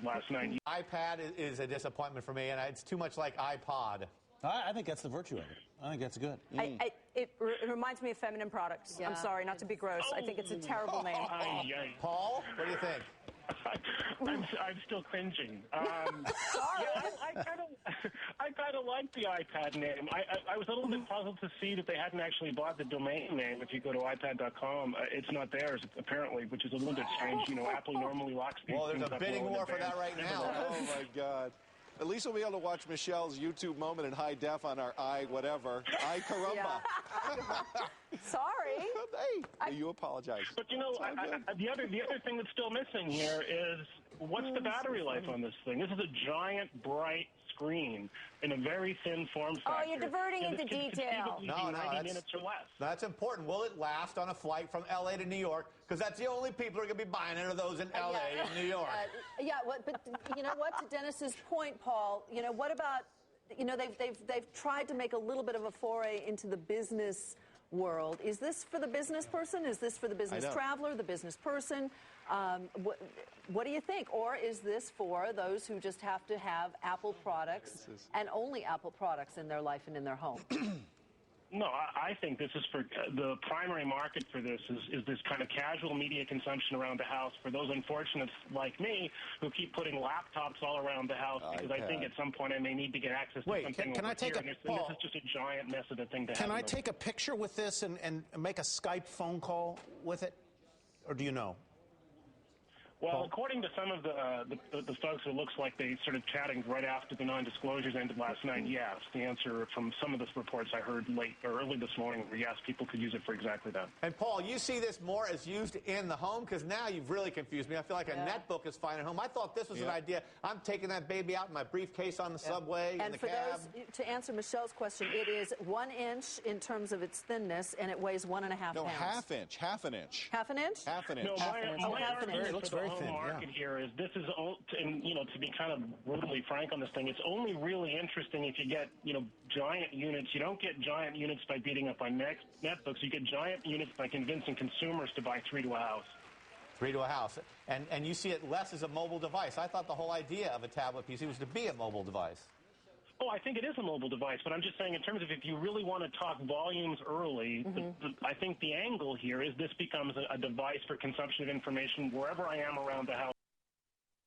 last night. iPad is a disappointment for me, and it's too much like iPod. I think that's the virtue of it. I think that's good. It reminds me of feminine products. Yeah. I'm sorry, not to be gross. I think it's a terrible name. Paul, what do you think? I'm still cringing. Sorry. I kind of like the iPad name. I was a little bit puzzled to see that they hadn't actually bought the domain name. If you go to iPad.com, it's not theirs, apparently, which is a little bit strange. You know, Apple normally locks these Well, there's things a up bidding well in war for that right advance. now. Oh, my God. At least we'll be able to watch Michelle's YouTube moment in high def on our whatever. Caramba. Sorry. Hey, you apologize. But, you know, the other thing that's still missing here is what's the battery life on this thing? This is a giant, bright screen in a very thin form factor. Oh, you're diverting into detail. No, 90 minutes or less. That's important. Will it last on a flight from L.A. to New York? Because that's the only people who are going to be buying it are those in L.A. and New York. But you know what? To Dennis's point, Paul, you know, what about, you know, they've tried to make a little bit of a foray into the business world. Is this for the business person? Is this for the business traveler, the business person? What do you think? Or is this for those who just have to have Apple products and only Apple products in their life and in their home? No, I think this is for the primary market for this is this kind of casual media consumption around the house for those unfortunates like me who keep putting laptops all around the house because I think at some point I may need to get access to something can I take here. This is just a giant mess of a thing to have. Can I take a picture with this and make a Skype phone call with it? Or do you know? Well, according to some of the folks, it looks like they sort of chatting right after the non-disclosures ended last night. Yes, the answer from some of the reports I heard early this morning were yes, people could use it for exactly that. And Paul, you see this more as used in the home because now you've really confused me. I feel like a netbook is fine at home. I thought this was an idea. I'm taking that baby out in my briefcase on the subway, in the cab. And for those, to answer Michelle's question, it is 1 inch in terms of its thinness, and it weighs 1.5 pounds. No, half inch. Half an inch. Half an inch? Half an inch. No, my half an inch. it looks very thin. Market here is this is, and you know, to be kind of brutally frank on this thing, it's only really interesting if you get, you know, giant units. You don't get giant units by beating up on netbooks. You get giant units by convincing consumers to buy 3 to a house. 3 to a house. And you see it less as a mobile device. I thought the whole idea of a tablet PC was to be a mobile device. Oh, I think it is a mobile device, but I'm just saying in terms of if you really want to talk volumes early, I think the angle here is this becomes a device for consumption of information wherever I am around the house.